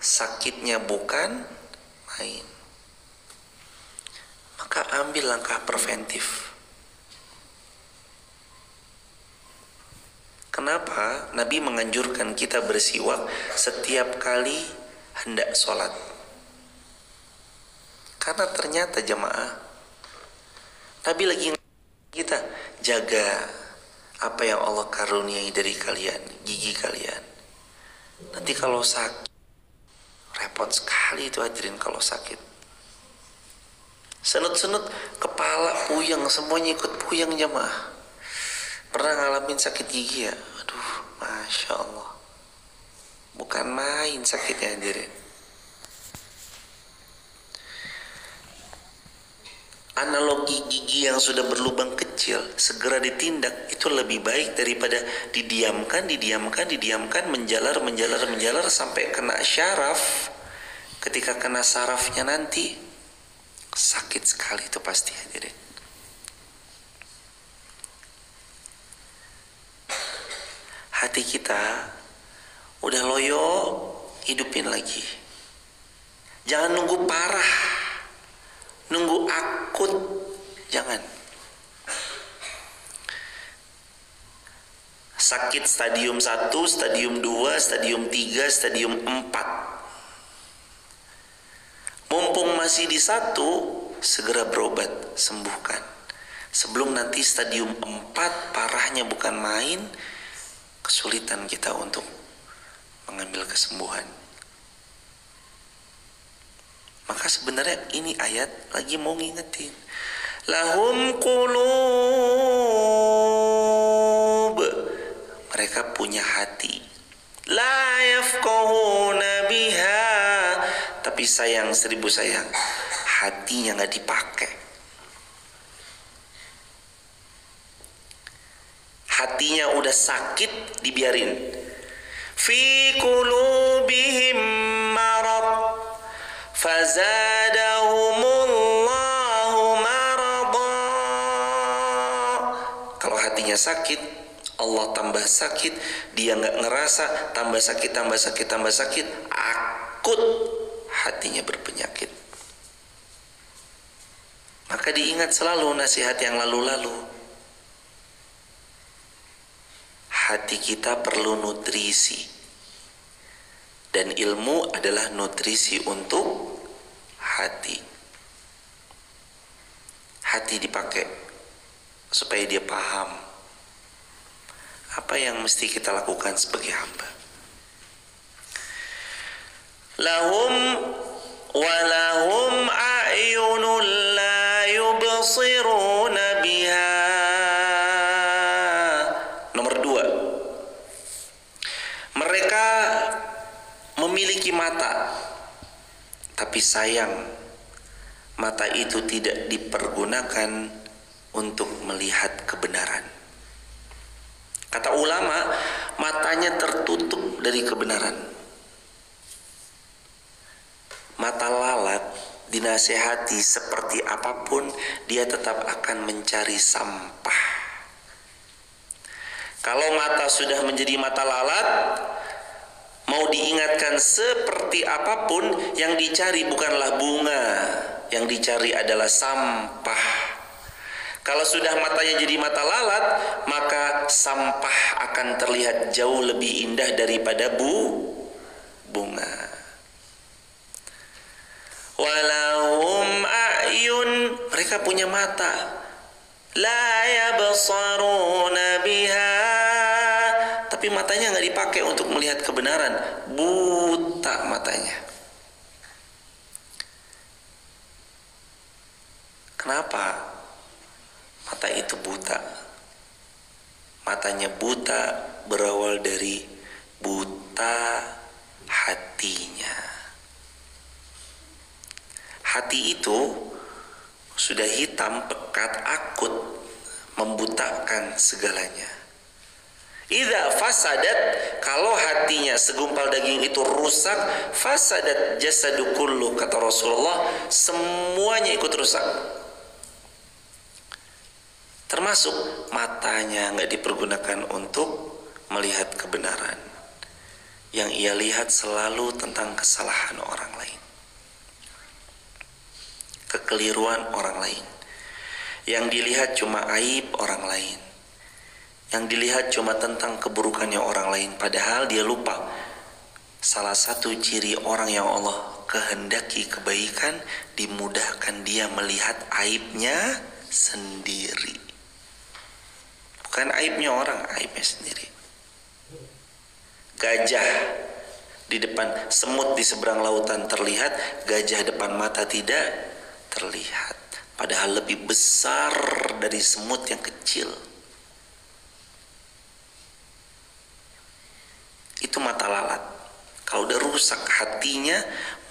sakitnya bukan main. Maka ambil langkah preventif. Kenapa Nabi menganjurkan kita bersiwak setiap kali hendak sholat? Karena ternyata jemaah, Nabi lagi kita jaga apa yang Allah karuniai dari kalian, gigi kalian. Nanti kalau sakit, repot sekali itu hadirin kalau sakit. Senut-senut, kepala puyeng, semuanya ikut puyeng jemaah. Pernah ngalamin sakit gigi ya? Aduh, Masya Allah. Bukan main sakitnya hadirin. Analogi gigi yang sudah berlubang kecil segera ditindak itu lebih baik daripada didiamkan, menjalar sampai kena syaraf. Ketika kena sarafnya nanti sakit sekali itu pasti hadirin. Hati kita udah loyo, hidupin lagi. Jangan nunggu parah, nunggu akut, jangan. Sakit stadium 1, stadium 2, stadium 3, stadium 4. Mumpung masih di 1, segera berobat, sembuhkan. Sebelum nanti stadium 4 parahnya bukan main, kesulitan kita untuk mengambil kesembuhan. Maka sebenarnya ini ayat lagi mau ngingetin. Lahum qulub. Mereka punya hati. La yafqahuna biha. Tapi sayang, 1000 sayang, hatinya gak dipakai. Hatinya udah sakit, dibiarin. Fi qulubihim marad fazadahumullahu marada. Kalau hatinya sakit, Allah tambah sakit. Dia gak ngerasa, tambah sakit, akut hatinya berpenyakit. Maka diingat selalu nasihat yang lalu-lalu. Hati kita perlu nutrisi, dan ilmu adalah nutrisi untuk hati. Hati dipakai supaya dia paham apa yang mesti kita lakukan sebagai hamba. Lahum walahum a'yunun la yubsiruna biha. Nomor 2, mereka memiliki mata, tapi sayang mata itu tidak dipergunakan untuk melihat kebenaran. Kata ulama, matanya tertutup dari kebenaran. Mata lalat dinasehati seperti apapun, dia tetap akan mencari sampah. Kalau mata sudah menjadi mata lalat, mau diingatkan seperti apapun, yang dicari bukanlah bunga, yang dicari adalah sampah. Kalau sudah matanya jadi mata lalat, maka sampah akan terlihat jauh lebih indah daripada bunga. Walahum a'yun, mereka punya mata, la yabsaruna biha, tapi matanya nggak dipakai untuk melihat kebenaran, buta matanya. Kenapa mata itu buta? Matanya buta berawal dari buta hatinya. Hati itu sudah hitam, pekat, akut, membutakan segalanya. Idza fasadat, kalau hatinya segumpal daging itu rusak, fasadat jasadu kullu, kata Rasulullah, semuanya ikut rusak. Termasuk matanya nggak dipergunakan untuk melihat kebenaran. yang ia lihat selalu tentang kesalahan orang lain, kekeliruan orang lain. Yang dilihat cuma aib orang lain, yang dilihat cuma tentang keburukannya orang lain. Padahal dia lupa salah satu ciri orang yang Allah kehendaki kebaikan, dimudahkan dia melihat aibnya sendiri, bukan aibnya orang, aibnya sendiri. Gajah di depan, semut di seberang lautan terlihat, gajah depan mata tidak terlihat, padahal lebih besar dari semut yang kecil. Itu mata lalat. Kalau udah rusak hatinya,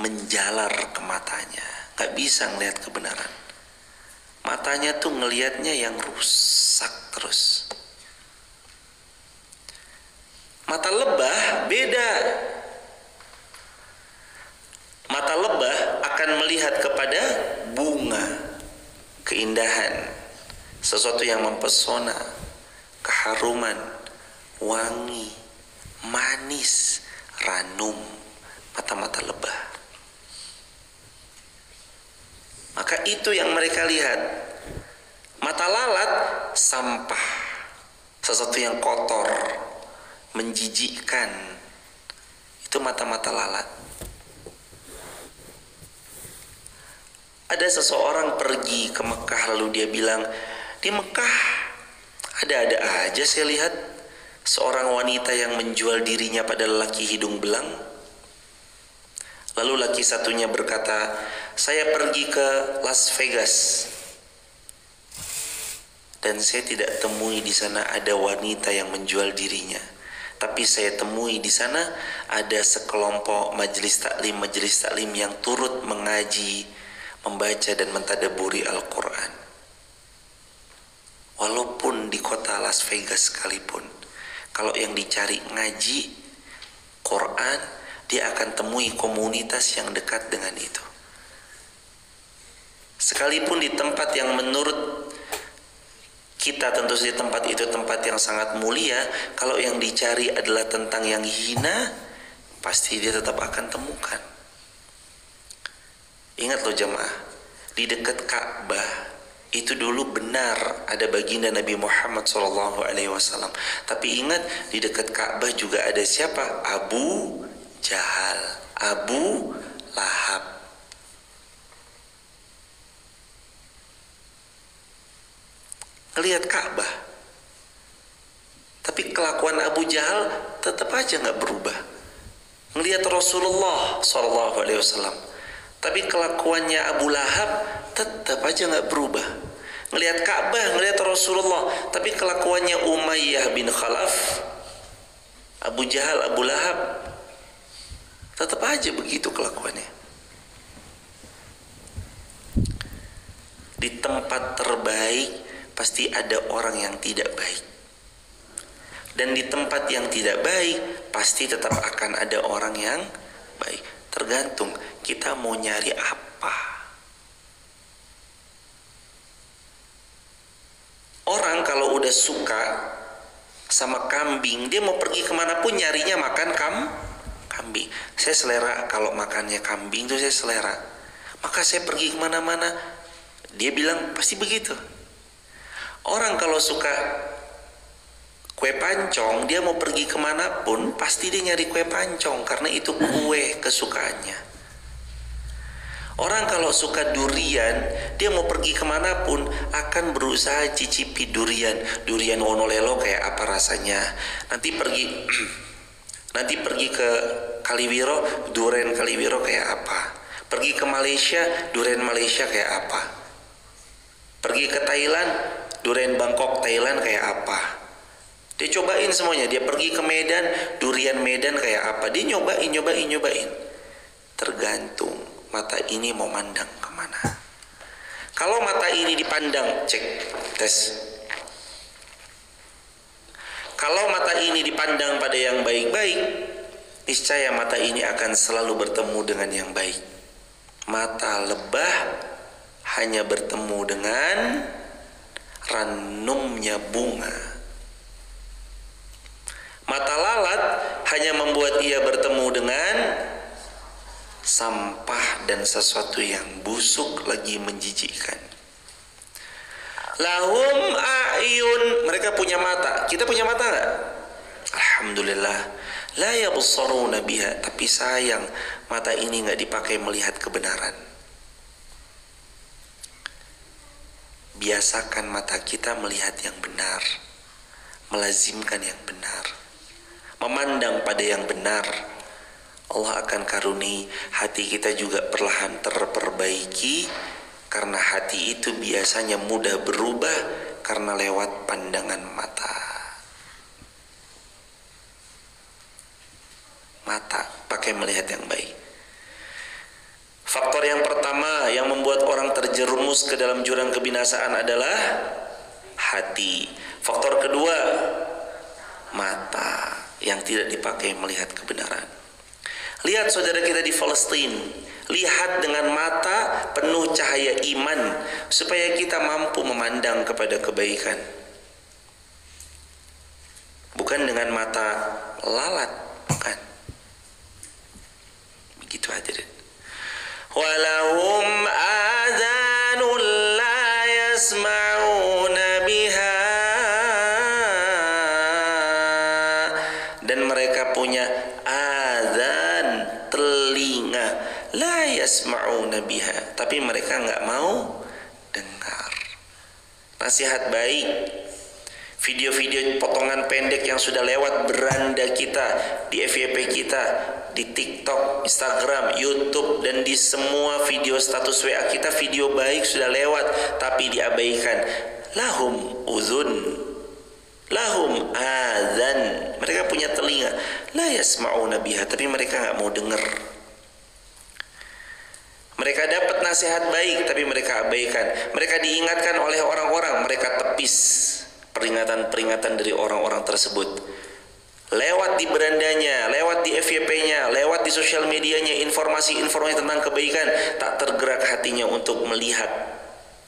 menjalar ke matanya, gak bisa ngelihat kebenaran. Matanya tuh ngelihatnya yang rusak terus. Mata lebah beda. Mata lebah akan melihat kepada bunga, keindahan, sesuatu yang mempesona, keharuman, wangi, manis, ranum, mata-mata lebah. Maka itu yang mereka lihat. Mata lalat sampah, sesuatu yang kotor, menjijikkan. Itu mata-mata lalat. Ada seseorang pergi ke Mekah, lalu dia bilang, di Mekah ada-ada aja saya lihat seorang wanita yang menjual dirinya pada lelaki hidung belang. Lalu laki satunya berkata, saya pergi ke Las Vegas dan saya tidak temui di sana ada wanita yang menjual dirinya. Tapi saya temui di sana ada sekelompok majelis taklim yang turut mengaji, membaca dan mentadaburi Al-Quran. Walaupun di kota Las Vegas sekalipun, kalau yang dicari ngaji Quran, dia akan temui komunitas yang dekat dengan itu. Sekalipun di tempat yang menurut kita tentu saja tempat itu tempat yang sangat mulia, kalau yang dicari adalah tentang yang hina, pasti dia tetap akan temukan. Ingat loh jemaah, di dekat Ka'bah itu dulu benar ada baginda Nabi Muhammad SAW. Tapi ingat, di dekat Ka'bah juga ada siapa? Abu Jahal, Abu Lahab. Lihat Ka'bah, tapi kelakuan Abu Jahal tetap aja nggak berubah. Ngelihat Rasulullah SAW, tapi kelakuannya Abu Lahab tetap aja nggak berubah. Ngelihat Ka'bah, ngelihat Rasulullah, tapi kelakuannya Umayyah bin Khalaf, Abu Jahal, Abu Lahab, tetap aja begitu kelakuannya. Di tempat terbaik pasti ada orang yang tidak baik, dan di tempat yang tidak baik pasti tetap akan ada orang yang baik. Tergantung kita mau nyari apa. Orang kalau udah suka sama kambing, dia mau pergi kemanapun nyarinya makan kambing. Saya selera kalau makannya kambing itu saya selera, maka saya pergi kemana-mana. Dia bilang pasti begitu. Orang kalau suka kue pancong, dia mau pergi kemanapun pasti dia nyari kue pancong, karena itu kue kesukaannya. Orang kalau suka durian, dia mau pergi kemanapun akan berusaha cicipi durian. Durian Wonolelo kayak apa rasanya. Nanti pergi ke Kaliwiro, durian Kaliwiro kayak apa. Pergi ke Malaysia, durian Malaysia kayak apa. Pergi ke Thailand, durian Bangkok Thailand kayak apa. Dia cobain semuanya. Dia pergi ke Medan, durian Medan kayak apa. Dia nyobain. Tergantung mata ini mau mandang kemana. Kalau mata ini dipandang, cek, tes. Kalau mata ini dipandang pada yang baik-baik, niscaya mata ini akan selalu bertemu dengan yang baik. Mata lebah hanya bertemu dengan ranumnya bunga. Mata lalat hanya membuat ia bertemu dengan sampah dan sesuatu yang busuk lagi menjijikkan. Lahum a'yun, mereka punya mata. Kita punya mata enggak? Alhamdulillah. La yabsaruna biha, tapi sayang mata ini enggak dipakai melihat kebenaran. Biasakan mata kita melihat yang benar, melazimkan yang benar, memandang pada yang benar. Allah akan karuni hati kita juga perlahan terperbaiki, karena hati itu biasanya mudah berubah karena lewat pandangan mata. Mata pakai melihat yang baik. Faktor yang pertama yang membuat orang terjerumus ke dalam jurang kebinasaan adalah hati. Faktor kedua, mata yang tidak dipakai melihat kebenaran. Lihat saudara kita di Palestina, lihat dengan mata penuh cahaya iman supaya kita mampu memandang kepada kebaikan, bukan dengan mata lalat, bukan. Begitu hadirin. Walahum adhanun la yasma'una biha, dan mereka punya adzan, telinga, la yasma'una biha, tapi mereka enggak mau dengar. Nasihat baik, video-video potongan pendek yang sudah lewat beranda kita di FYP kita, di TikTok, Instagram, YouTube, dan di semua video status WA kita, video baik sudah lewat tapi diabaikan. Lahum uzun, lahum adzan, mereka punya telinga, la yasma'una biha, tapi mereka enggak mau dengar. Mereka dapat nasihat baik tapi mereka abaikan. Mereka diingatkan oleh orang-orang, mereka tepis peringatan-peringatan dari orang-orang tersebut. Lewat di berandanya, lewat di FYP-nya, lewat di sosial medianya, informasi-informasi tentang kebaikan, tak tergerak hatinya untuk melihat,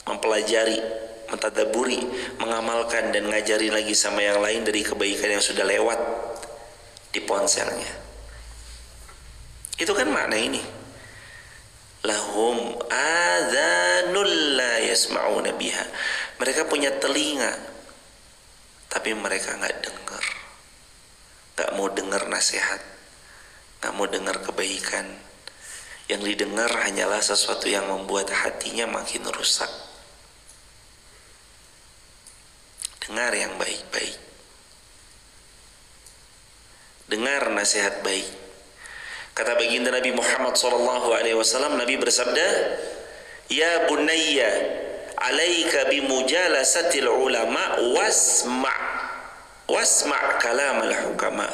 mempelajari, mentadaburi, mengamalkan dan ngajari lagi sama yang lain dari kebaikan yang sudah lewat di ponselnya. Itu kan makna ini. Lahum adzanul la yasma'una biha. Mereka punya telinga tapi mereka enggak dengar. Enggak mau dengar nasihat, enggak mau dengar kebaikan. Yang didengar hanyalah sesuatu yang membuat hatinya makin rusak. Dengar yang baik-baik. Dengar nasihat baik. Kata baginda Nabi Muhammad SAW, Nabi bersabda, "Ya bunayya, alaika bimujalasatil ulama wasma' kalam al-hukama."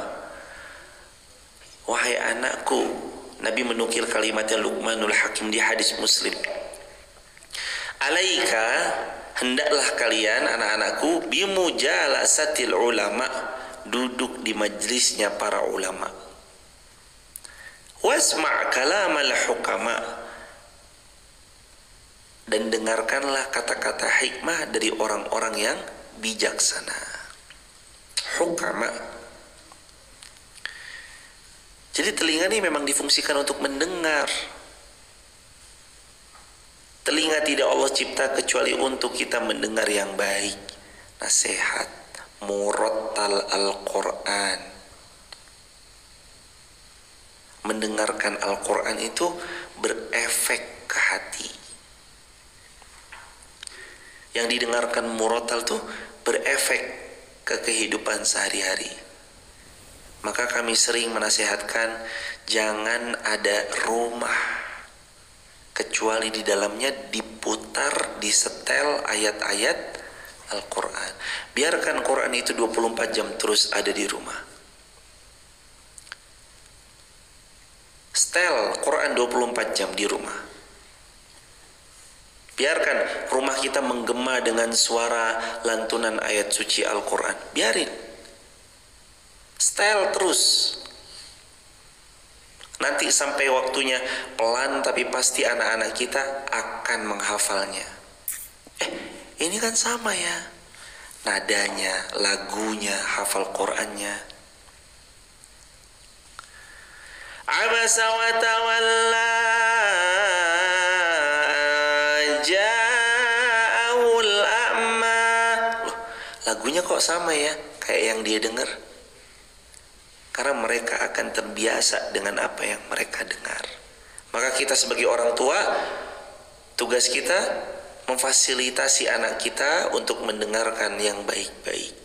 Wahai anakku, Nabi menukil kalimatnya Luqmanul Hakim di hadis Muslim. Alaika, hendaklah kalian anak-anakku bimujalasatil ulama, duduk di majlisnya para ulama. Wasma' kalam al-hukama, dan dengarkanlah kata-kata hikmah dari orang-orang yang bijaksana. Hukama. Jadi telinga ini memang difungsikan untuk mendengar. Telinga tidak Allah cipta kecuali untuk kita mendengar yang baik, nasihat, murattal Al-Quran. Mendengarkan Al-Quran itu berefek ke hati. Yang didengarkan murattal itu berefek ke kehidupan sehari-hari. Maka kami sering menasihatkan jangan ada rumah kecuali di dalamnya diputar, disetel ayat-ayat Al-Quran. Biarkan Quran itu 24 jam terus ada di rumah. Setel Quran 24 jam di rumah. Biarkan rumah kita menggema dengan suara lantunan ayat suci Al-Quran. Biarin. Setel terus. Nanti sampai waktunya pelan tapi pasti anak-anak kita akan menghafalnya. Ini kan sama ya. Nadanya, lagunya, hafal Qurannya. Abasa wa tawalla ja'ahul a'ma. Loh, lagunya kok sama ya kayak yang dia dengar? Karena mereka akan terbiasa dengan apa yang mereka dengar. Maka kita sebagai orang tua, tugas kita memfasilitasi anak kita untuk mendengarkan yang baik-baik.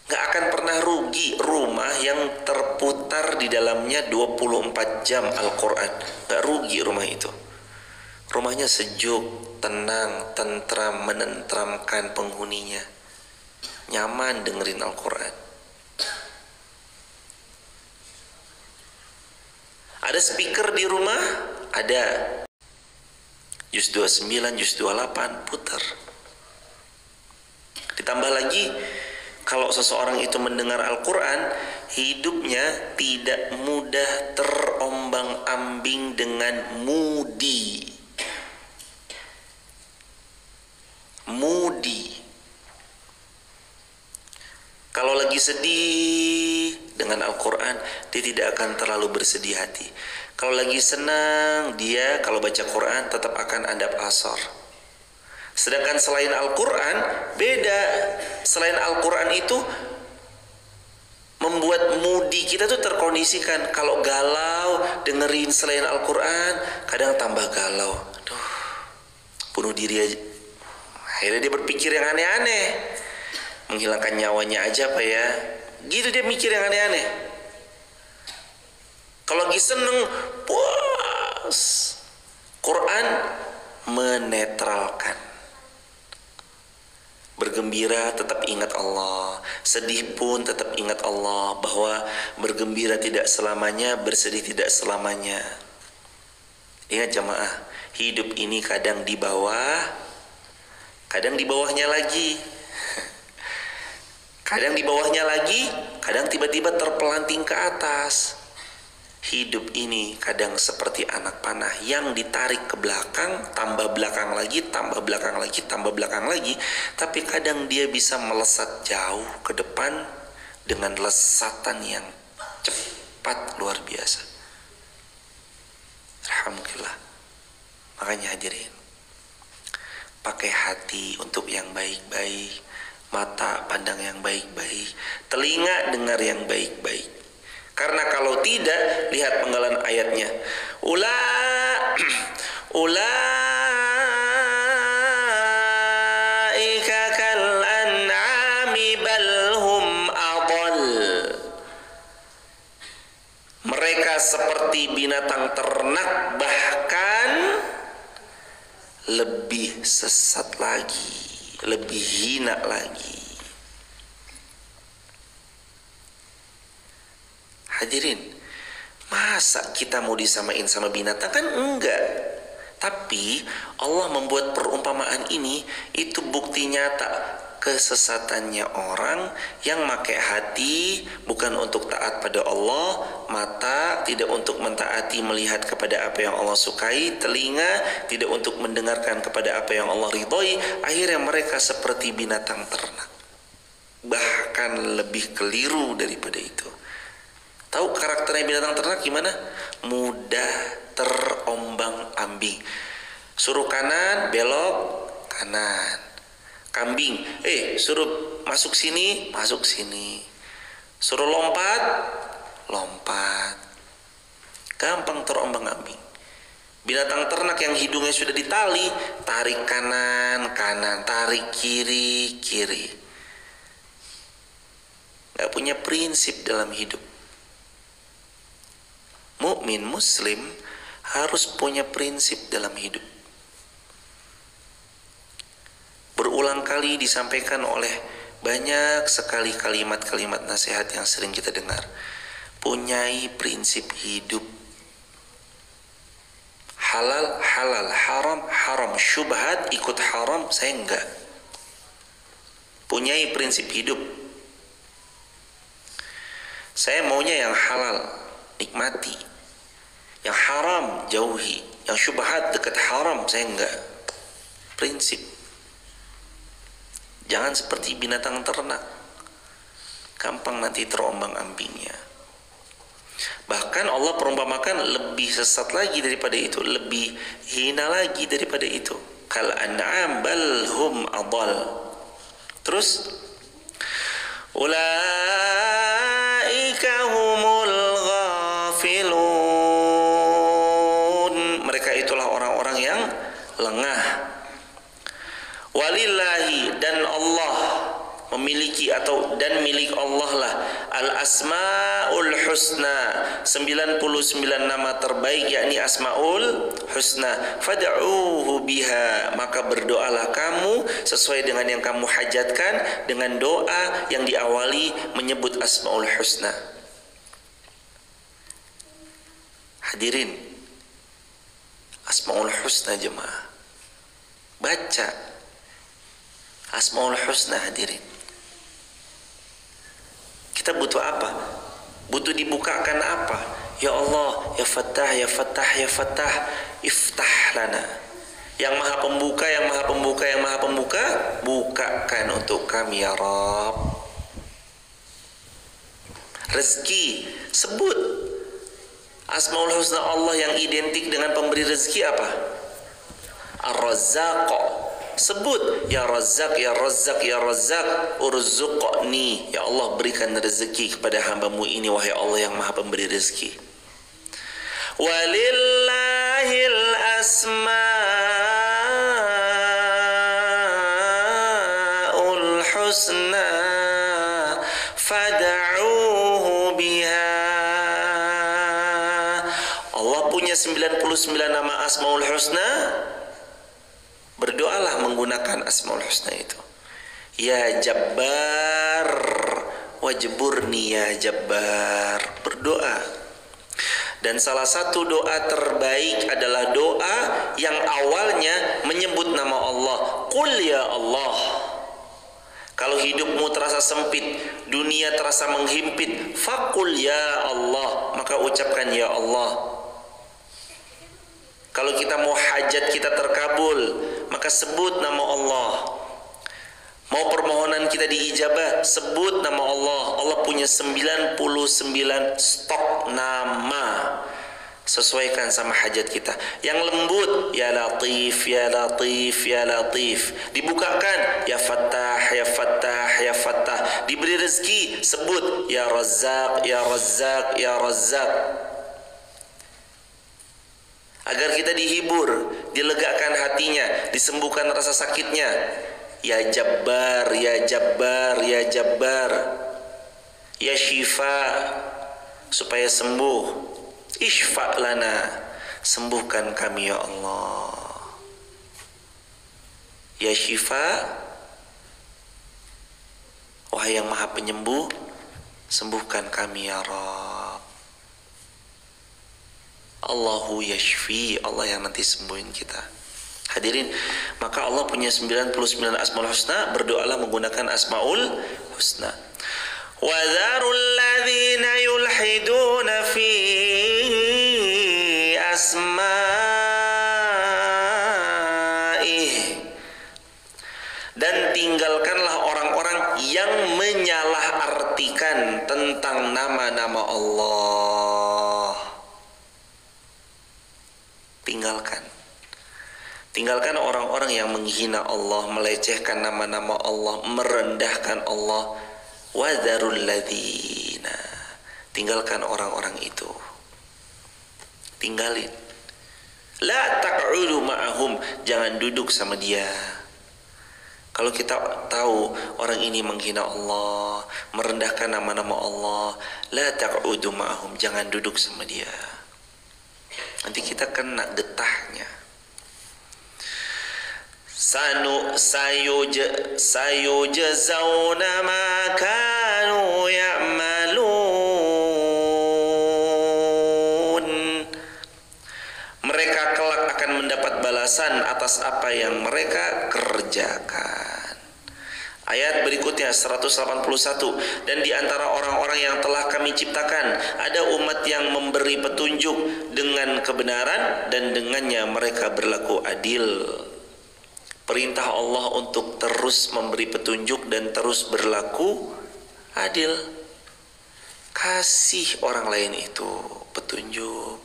Gak akan pernah rugi rumah yang terputar di dalamnya 24 jam Al-Quran. Gak rugi rumah itu. Rumahnya sejuk, tenang, tentram, menentramkan penghuninya. Nyaman dengerin Al-Quran. Ada speaker di rumah? Ada. Juz 29, Juz 28 putar. Ditambah lagi, kalau seseorang itu mendengar Al-Quran, hidupnya tidak mudah terombang-ambing dengan mudi. Kalau lagi sedih dengan Al-Quran, dia tidak akan terlalu bersedih hati. Kalau lagi senang, dia kalau baca Quran tetap akan adab asar. Sedangkan selain Al-Quran, beda. Selain Al-Quran itu membuat mudi kita tuh terkondisikan. Kalau galau, dengerin selain Al-Quran, kadang tambah galau. Aduh, bunuh diri aja. Akhirnya dia berpikir yang aneh-aneh. Menghilangkan nyawanya aja apa ya? Gitu dia mikir yang aneh-aneh. Kalau lagi seneng, puas. Quran menetralkan. Bergembira tetap ingat Allah, sedih pun tetap ingat Allah, bahwa bergembira tidak selamanya, bersedih tidak selamanya. Ingat jamaah, hidup ini kadang di bawah, kadang di bawahnya lagi. Kadang di bawahnya lagi, kadang tiba-tiba terpelanting ke atas. Hidup ini kadang seperti anak panah yang ditarik ke belakang, tambah belakang lagi, tambah belakang lagi, tambah belakang lagi. Tapi kadang dia bisa melesat jauh ke depan dengan lesatan yang cepat luar biasa. Alhamdulillah. Makanya hadirin, pakai hati untuk yang baik-baik, mata pandang yang baik-baik, telinga dengar yang baik-baik. Karena kalau tidak, lihat penggalan ayatnya. Ulaika kal an'ami bal hum adall. Mereka seperti binatang ternak, bahkan lebih sesat lagi, lebih hina lagi. Hadirin, masa kita mau disamain sama binatang? Kan enggak. Tapi Allah membuat perumpamaan ini, itu bukti nyata kesesatannya orang yang pakai hati bukan untuk taat pada Allah, mata tidak untuk mentaati melihat kepada apa yang Allah sukai, telinga tidak untuk mendengarkan kepada apa yang Allah ridhoi. Akhirnya mereka seperti binatang ternak, bahkan lebih keliru daripada itu. Tahu karakternya binatang ternak gimana? Mudah terombang-ambing. Suruh kanan, belok kanan. Kambing, suruh masuk sini, masuk sini. Suruh lompat, lompat. Gampang terombang-ambing. Binatang ternak yang hidungnya sudah ditali, tarik kanan, kanan, tarik kiri, kiri. Gak punya prinsip dalam hidup. Mukmin muslim harus punya prinsip dalam hidup. Berulang kali disampaikan oleh banyak sekali kalimat-kalimat nasihat yang sering kita dengar. Punyai prinsip hidup. Halal, halal, haram, haram. Syubhat ikut haram, saya enggak. Punyai prinsip hidup. Saya maunya yang halal, nikmati. Yang haram, jauhi. Yang syubhat dekat haram, saya enggak. Prinsip. Jangan seperti binatang ternak, gampang nanti terombang-ambingnya. Bahkan Allah perumpamakan lebih sesat lagi daripada itu, lebih hina lagi daripada itu. Kal an'am bal hum adall. Terus ulaika humul ghafilun. Mereka itulah orang-orang yang lengah. Walillahi, dan Allah memiliki atau dan milik Allah lah al-asmaul husna, 99 nama terbaik, yakni asmaul husna. Fad'uuhu biha, maka berdoalah kamu sesuai dengan yang kamu hajatkan dengan doa yang diawali menyebut asmaul husna. Hadirin, asmaul husna jemaah, baca asmaul husna. Hadirin, kita butuh apa? Butuh dibukakan apa? Ya Allah, ya Fattah, ya Fattah, ya Fattah, iftah lana. Yang maha pembuka, yang maha pembuka, yang maha pembuka, bukakan untuk kami ya Rabb. Rezeki, sebut asmaul husna Allah yang identik dengan pemberi rezeki apa? Ar-Razzaq. Sebut ya Razzaq, ya Razzaq, ya Razzaq, urzuqni, ya Allah berikan rezeki kepada hamba-Mu ini wahai Allah yang maha pemberi rezeki. Walillahil asmaul husna fad'uuhu biha. Allah punya 99 nama asmaul husna. Berdoalah menggunakan asmaul husna itu. Ya Jabbar wajburni ya Jabbar. Berdoa. Dan salah satu doa terbaik adalah doa yang awalnya menyebut nama Allah. Qul ya Allah. Kalau hidupmu terasa sempit, dunia terasa menghimpit, faqul ya Allah, maka ucapkan ya Allah. Kalau kita mau hajat kita terkabul, maka sebut nama Allah. Mau permohonan kita diijabah, sebut nama Allah. Allah punya 99 stok nama. Sesuaikan sama hajat kita. Yang lembut, ya Latif, ya Latif, ya Latif. Dibukakan, ya Fattah, ya Fattah, ya Fattah. Diberi rezeki, sebut ya Razzaq, ya Razzaq, ya Razzaq. Agar kita dihibur, dilegakan hatinya, disembuhkan rasa sakitnya. Ya Jabbar, ya Jabbar, ya Jabbar. Ya Syifa, supaya sembuh. Ishfa' lana, sembuhkan kami ya Allah. Ya Syifa, wahai yang maha penyembuh, sembuhkan kami ya Rabb. Allahu yashfi, Allah yang nanti sembuhin kita. Hadirin, maka Allah punya 99 asmaul husna. Berdoalah menggunakan asmaul husna. Wa dzarul ladzina yulhiduna fi asma'ih. Dan tinggalkanlah orang-orang yang menyalahartikan tentang nama-nama Allah. Tinggalkan orang-orang yang menghina Allah, melecehkan nama-nama Allah, merendahkan Allah. Wadharul ladzina, tinggalkan orang-orang itu. Tinggalin. La taq'udu ma'ahum, jangan duduk sama dia. Kalau kita tahu orang ini menghina Allah, merendahkan nama-nama Allah, la taq'udu ma'ahum, jangan duduk sama dia. Nanti kita kena getahnya. Sayujazawna ma kanu ya'malun. Mereka kelak akan mendapat balasan atas apa yang mereka kerjakan. Ayat berikutnya 181. Dan di antara orang-orang yang telah kami ciptakan ada umat yang memberi petunjuk dengan kebenaran dan dengannya mereka berlaku adil. Perintah Allah untuk terus memberi petunjuk dan terus berlaku adil. Kasih orang lain itu petunjuk,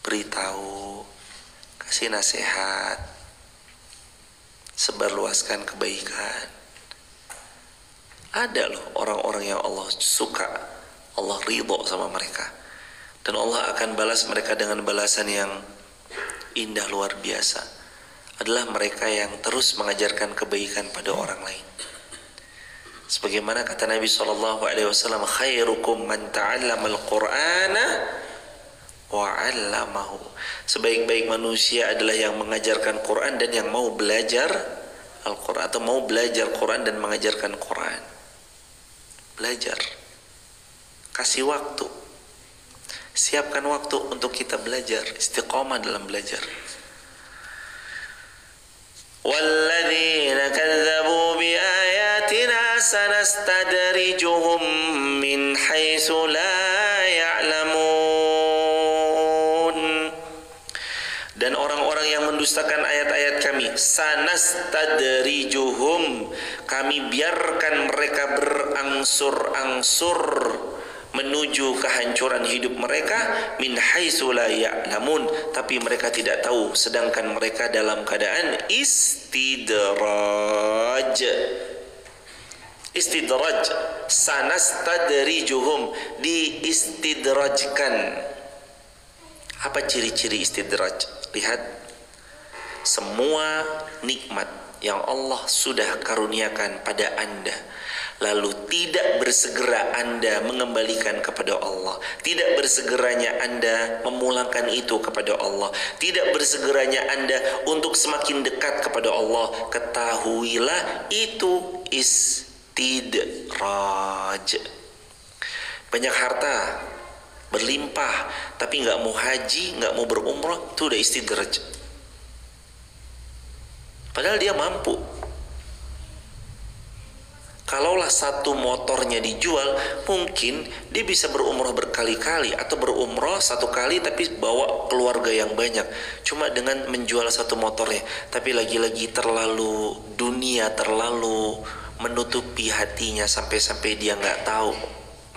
beritahu, kasih nasihat, sebarluaskan kebaikan. Ada loh orang-orang yang Allah suka, Allah ridho sama mereka, dan Allah akan balas mereka dengan balasan yang indah luar biasa. Adalah mereka yang terus mengajarkan kebaikan pada orang lain. Sebagaimana kata Nabi SAW, khairukum man ta'allamal Qur'ana wa 'allamahu. Sebaik-baik manusia adalah yang mengajarkan Quran dan yang mau belajar Al-Quran, atau mau belajar Quran dan mengajarkan Quran. Belajar. Kasih waktu. Siapkan waktu untuk kita belajar, istiqomah dalam belajar. Walladzina kadzabu biayatina sanastadrijuhum min haitsu la ya'lamun. Dan orang-orang yang mendustakan ayat-ayat kami, sanastadrijuhum, kami biarkan mereka berangsur-angsur menuju kehancuran hidup mereka, min haitsu la ya'lamun, tapi mereka tidak tahu, sedangkan mereka dalam keadaan istidraj. Istidraj, sanastadrijuhum, diistidrajkan. Apa ciri-ciri istidraj? Lihat, semua nikmat yang Allah sudah karuniakan pada Anda, lalu tidak bersegera Anda mengembalikan kepada Allah, tidak bersegeranya Anda memulangkan itu kepada Allah, tidak bersegeranya Anda untuk semakin dekat kepada Allah, ketahuilah itu istidraj. Banyak harta, berlimpah, tapi nggak mau haji, nggak mau berumrah, itu udah istidraj. Padahal dia mampu. Kalaulah satu motornya dijual, mungkin dia bisa berumrah berkali-kali, atau berumrah satu kali tapi bawa keluarga yang banyak, cuma dengan menjual satu motornya. Tapi lagi-lagi terlalu dunia, terlalu menutupi hatinya, sampai-sampai dia nggak tahu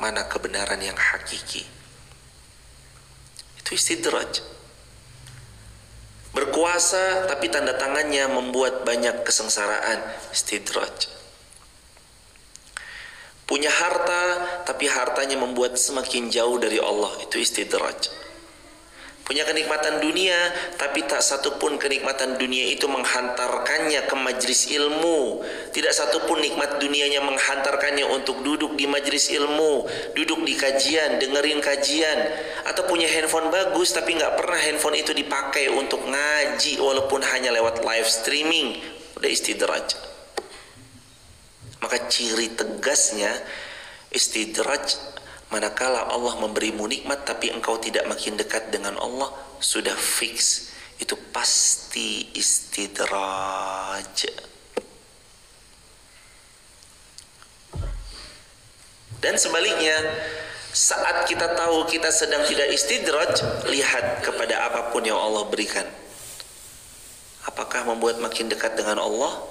mana kebenaran yang hakiki. Itu istidraj. Berkuasa tapi tanda tangannya membuat banyak kesengsaraan, istidraj. Punya harta tapi hartanya membuat semakin jauh dari Allah, itu istidraj. Punya kenikmatan dunia tapi tak satu pun kenikmatan dunia itu menghantarkannya ke majlis ilmu. Tidak satu pun nikmat dunianya menghantarkannya untuk duduk di majlis ilmu, duduk di kajian, dengerin kajian. Atau punya handphone bagus tapi nggak pernah handphone itu dipakai untuk ngaji, walaupun hanya lewat live streaming, udah istidraj. Maka ciri tegasnya istidraj, manakala Allah memberimu nikmat tapi engkau tidak makin dekat dengan Allah, sudah fix, itu pasti istidraj. Dan sebaliknya, saat kita tahu kita sedang tidak istidraj, lihat kepada apapun yang Allah berikan. Apakah membuat makin dekat dengan Allah?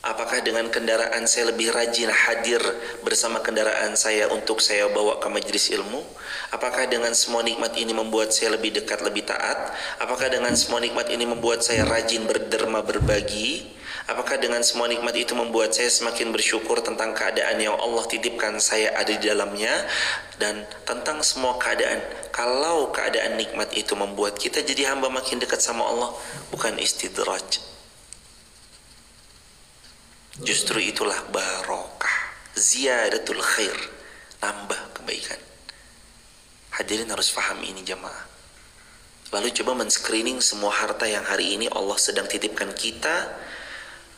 Apakah dengan kendaraan saya lebih rajin hadir bersama kendaraan saya untuk saya bawa ke majelis ilmu? Apakah dengan semua nikmat ini membuat saya lebih dekat, lebih taat? Apakah dengan semua nikmat ini membuat saya rajin berderma, berbagi? Apakah dengan semua nikmat itu membuat saya semakin bersyukur tentang keadaan yang Allah titipkan saya ada di dalamnya? Dan tentang semua keadaan, kalau keadaan nikmat itu membuat kita jadi hamba makin dekat sama Allah, bukan istidraj. Justru itulah barokah, ziyadatul khair, nambah kebaikan. Hadirin harus paham ini jamaah. Lalu coba men-screening semua harta yang hari ini Allah sedang titipkan kita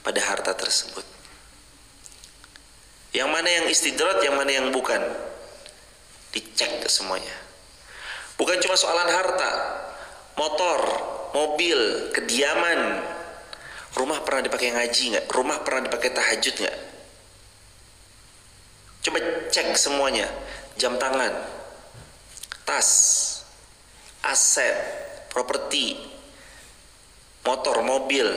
pada harta tersebut. Yang mana yang istidraj, yang mana yang bukan. Dicek semuanya. Bukan cuma soalan harta, motor, mobil, kediaman. Rumah pernah dipakai ngaji nggak? Rumah pernah dipakai tahajud nggak? Coba cek semuanya. Jam tangan, tas, aset, properti, motor, mobil.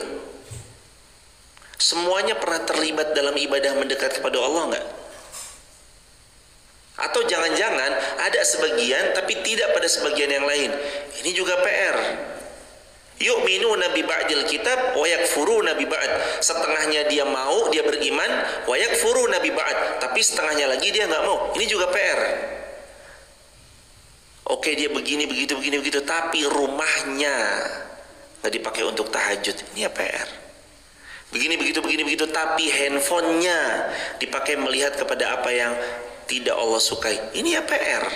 Semuanya pernah terlibat dalam ibadah mendekat kepada Allah nggak? Atau jangan-jangan ada sebagian tapi tidak pada sebagian yang lain. Ini juga PR. Yu'minuna bi ba'dil kitab wa yakfuruna bi ba'd. Setengahnya dia mau, dia beriman, wa yakfuruna bi ba'd, tapi setengahnya lagi dia nggak mau. Ini juga PR. Oke, dia begini begitu, tapi rumahnya nggak dipakai untuk tahajud. Ini ya PR. Begini begitu, tapi handphonenya dipakai melihat kepada apa yang tidak Allah sukai. Ini ya PR.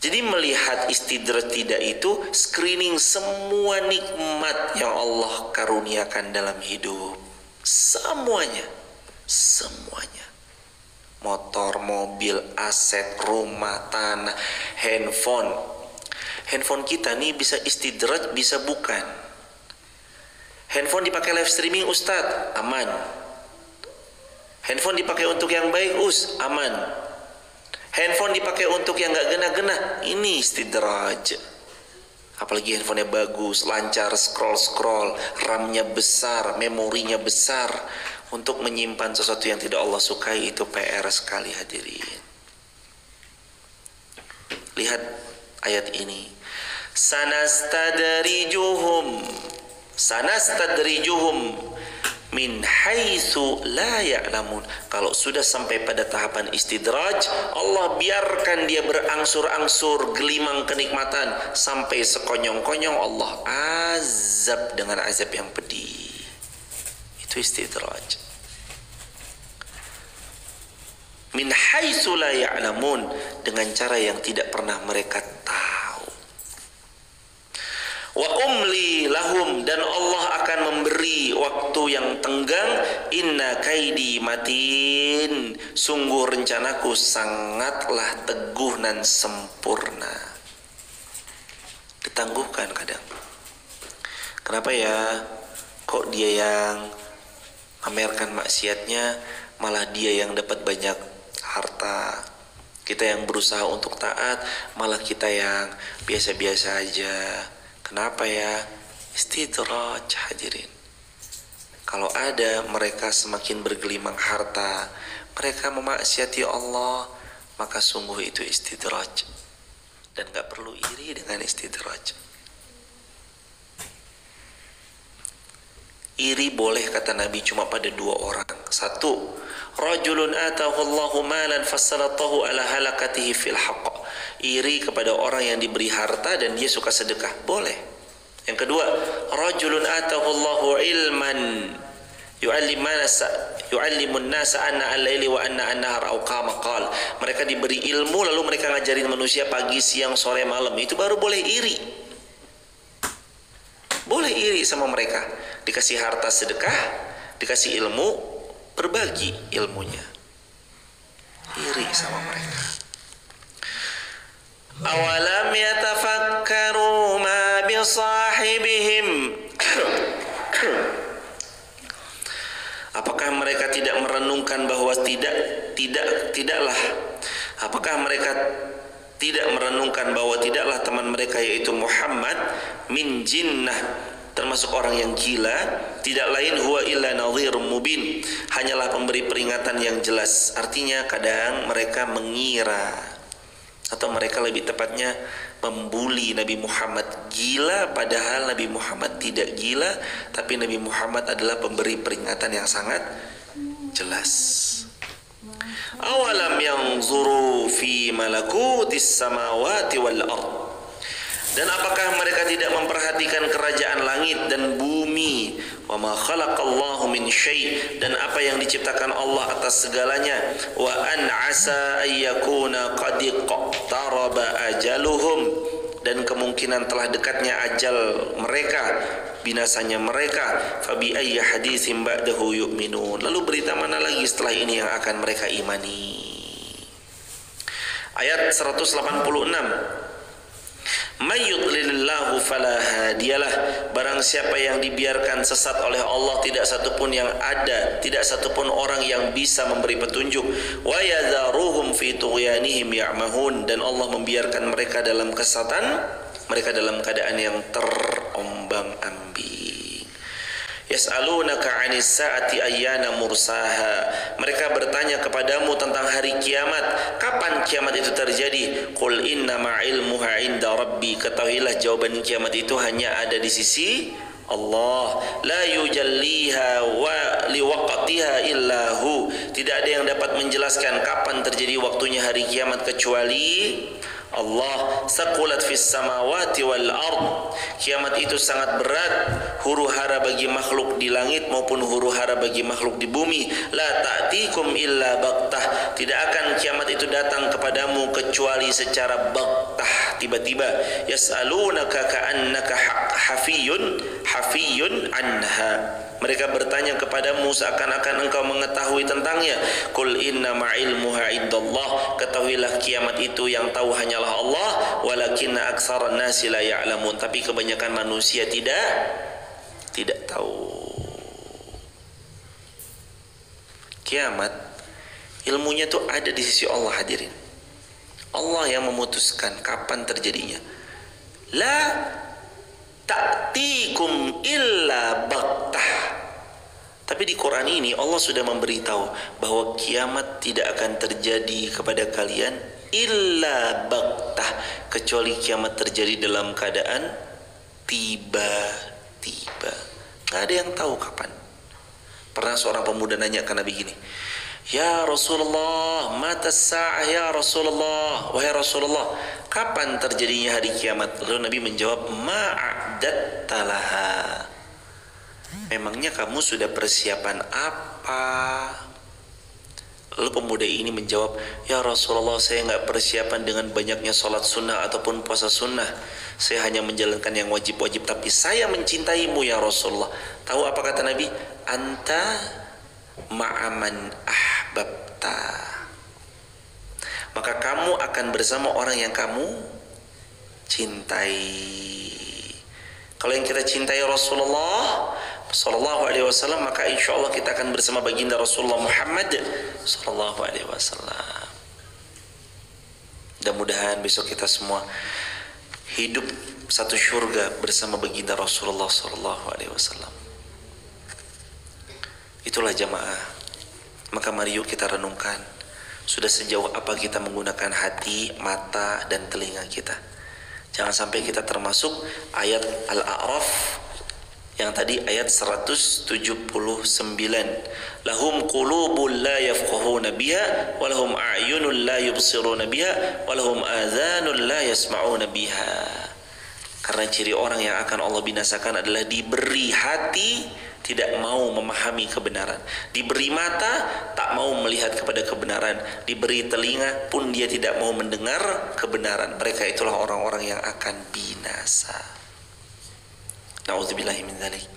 Jadi melihat istidraj tidak itu screening semua nikmat yang Allah karuniakan dalam hidup. Semuanya. Motor, mobil, aset, rumah, tanah, handphone. Handphone kita nih bisa istidraj, bisa bukan. Handphone dipakai live streaming, Ustadz, aman. Handphone dipakai untuk yang baik, aman. Handphone dipakai untuk yang gak genah-genah, ini istidraj. Apalagi handphonenya bagus, lancar, scroll, RAM-nya besar, memorinya besar, untuk menyimpan sesuatu yang tidak Allah sukai, itu PR sekali hadirin. Lihat ayat ini. Sanastadrijuhum min haitsu la ya'lamun. Kalau sudah sampai pada tahapan istidraj, Allah biarkan dia berangsur-angsur gelimang kenikmatan sampai sekonyong-konyong, Allah azab dengan azab yang pedih. Itu istidraj. Min haitsu la ya'lamun, dengan cara yang tidak pernah mereka tahu. Wa umli lahum, dan Allah akan memberi waktu yang tenggang. Inna kaidi matin, sungguh rencanaku sangatlah teguh dan sempurna. Ditangguhkan kadang. Kenapa ya? Kok dia yang pamerkan maksiatnya, malah dia yang dapat banyak harta. Kita yang berusaha untuk taat, malah kita yang biasa-biasa aja. Kenapa ya? Istidraj hadirin. Kalau ada mereka semakin bergelimang harta, mereka memaksiati Allah, maka sungguh itu istidraj. Dan gak perlu iri dengan istidraj. Iri boleh kata Nabi cuma pada dua orang. Satu, rajulun atahu Allahu malan fassalatahu ala halakatihi fil haqq. Iri kepada orang yang diberi harta dan dia suka sedekah, boleh. Yang kedua, rajulun atahu Allahu ilman yu'allimun nasa anna al-laili wa anna an-nahar au qama qal. Mereka diberi ilmu lalu mereka ngajarin manusia pagi, siang, sore, malam. Itu baru boleh iri. Boleh iri sama mereka. Dikasih harta sedekah, dikasih ilmu, berbagi ilmunya. Iri sama mereka. Awalam yatafakkaru ma bisahibihim. Apakah mereka tidak merenungkan bahwa tidaklah apakah mereka tidak merenungkan bahwa tidaklah teman mereka yaitu Muhammad min jinnah, termasuk orang yang gila, tidak lain huwa illa nadhirum mubin, hanyalah pemberi peringatan yang jelas. Artinya kadang mereka mengira, atau mereka lebih tepatnya membuli Nabi Muhammad gila, padahal Nabi Muhammad tidak gila, tapi Nabi Muhammad adalah pemberi peringatan yang sangat jelas. Awalam yanzuru fi malakutis samawati wal ard. Dan apakah mereka tidak memperhatikan kerajaan langit dan bumi? Wa ma khalaqallahu min syai', dan apa yang diciptakan Allah atas segalanya. Wa an asa ayyakuna qad iqtaraba ajaluhum, dan kemungkinan telah dekatnya ajal mereka, binasanya mereka. Fabi ayyi haditsin ba'dahu yu'minun. Lalu berita mana lagi setelah ini yang akan mereka imani? Ayat 186. May yudlilillahu fala hadiyalah. Barang siapa yang dibiarkan sesat oleh Allah, tidak satupun yang ada, tidak satupun orang yang bisa memberi petunjuk. Wa yadharuhum fi tughyanihim ya'mahun, dan Allah membiarkan mereka dalam kesesatan, mereka dalam keadaan yang terombang-ambing. Yas'alunaka 'anis sa'ati ayyana mursaha. Mereka bertanya kepadamu tentang hari kiamat, kapan kiamat itu terjadi? Qul innama 'ilmuha 'inda rabbi. Ketahuilah jawaban kiamat itu hanya ada di sisi Allah. La yujalliha wa liwaqtiha illa hu. Tidak ada yang dapat menjelaskan kapan terjadi waktunya hari kiamat kecuali Allah. Saqulat fis samawati wal ard. Kiamat itu sangat berat, huru hara bagi makhluk di langit maupun huru hara bagi makhluk di bumi. La ta'tikum illa baktah. Tidak akan kiamat itu datang kepadamu kecuali secara baktah, tiba-tiba. Yas'alunaka ka'annaka hafiyun anha. Mereka bertanya kepadamu seakan-akan engkau mengetahui tentangnya. Qul innama ilmuha indallah. Ketahuilah kiamat itu yang tahu hanyalah Allah. Walakinna aktsaran nasi la ya'lamun. Tapi kebanyakan manusia tidak tahu. Kiamat ilmunya itu ada di sisi Allah, hadirin. Allah yang memutuskan kapan terjadinya. La ta'tikum illa baktah. Tapi di Quran ini Allah sudah memberitahu bahwa kiamat tidak akan terjadi kepada kalian illa baktah, kecuali kiamat terjadi dalam keadaan tiba-tiba. Nggak ada yang tahu kapan. Pernah seorang pemuda nanya ke Nabi gini, ya Rasulullah, mata sa'ah ya Rasulullah, wahai Rasulullah, kapan terjadinya hari kiamat? Lalu Nabi menjawab, ma'adatta laha. Memangnya kamu sudah persiapan apa? Lalu pemuda ini menjawab, ya Rasulullah, saya nggak persiapan dengan banyaknya sholat sunnah ataupun puasa sunnah. Saya hanya menjalankan yang wajib-wajib, tapi saya mencintaimu ya Rasulullah. Tahu apa kata Nabi? Anta ma'aman ahbabta. Maka kamu akan bersama orang yang kamu cintai. Kalau yang kita cintai Rasulullah Sallallahu Alaihi Wasallam, maka insya Allah kita akan bersama baginda Rasulullah Muhammad Sallallahu Alaihi Wasallam. Mudah-mudahan besok kita semua hidup satu surga bersama baginda Rasulullah Sallallahu Alaihi Wasallam. Itulah jamaah. Maka mari yuk kita renungkan, sudah sejauh apa kita menggunakan hati, mata, dan telinga kita. Jangan sampai kita termasuk ayat Al-A'raf yang tadi ayat 179. Lahum qulubun la yafqahuna biha wa lahum a'yunun la yubsiruna biha wa lahum adhanun la yasma'una biha. Karena ciri orang yang akan Allah binasakan adalah diberi hati tidak mau memahami kebenaran, diberi mata tak mau melihat kepada kebenaran, diberi telinga pun dia tidak mau mendengar kebenaran. Mereka itulah orang-orang yang akan binasa. Na'udzubillahi min dzalik.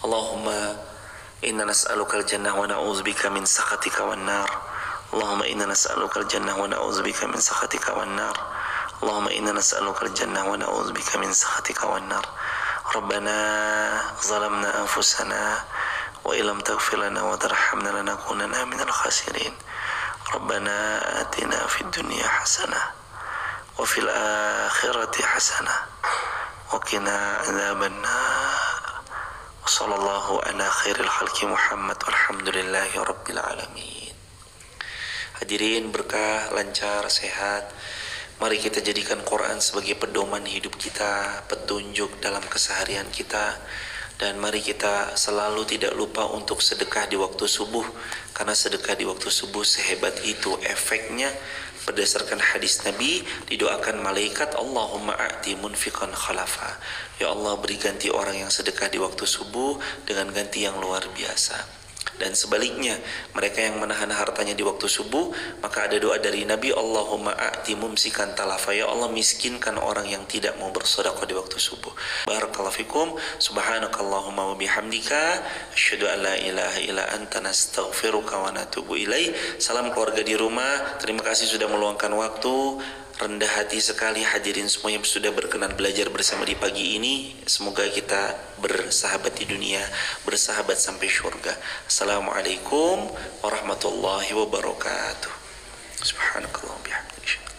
Allahumma inna nas'aluka al-jannah wa na'udzubika min sakhatika wan nar. Allahumma inna nas'aluka al-jannah wa na'udzubika min sakhatika wan nar. Allahumma inna nas'aluka al-jannah wa na'udzubika min sakhatika wan nar. Rabbana zalamna anfusana wa illam taghfir lana wa tarhamna lanakunanna minal khasirin. Rabbana atina fid dunya hasanah wa fil akhirati hasanah wa qina adzabannar. Wa sallallahu ala khairil khalqi Muhammad walhamdulillahi rabbil alamin. Hadirin, berkah, lancar, sehat. Mari kita jadikan Quran sebagai pedoman hidup kita, petunjuk dalam keseharian kita. Dan mari kita selalu tidak lupa untuk sedekah di waktu subuh. Karena sedekah di waktu subuh sehebat itu efeknya. Berdasarkan hadis Nabi, didoakan malaikat, Allahumma a'ti munfiqan khalafa. Ya Allah, beri ganti orang yang sedekah di waktu subuh dengan ganti yang luar biasa. Dan sebaliknya, mereka yang menahan hartanya di waktu subuh, maka ada doa dari Nabi, Allahumma a'ti mumsikan talafa. Ya Allah, miskinkan orang yang tidak mau bersedekah di waktu subuh. Barakallahu fikum. Subhanakallahumma wa bihamdika asyhadu an la ilaha illa anta nastaghfiruka wa natubu ilaih. Salam keluarga di rumah. Terima kasih sudah meluangkan waktu. Rendah hati sekali hadirin semua yang sudah berkenan belajar bersama di pagi ini. Semoga kita bersahabat di dunia, bersahabat sampai syurga. Assalamualaikum warahmatullahi wabarakatuh. Subhanakallah bihamdika.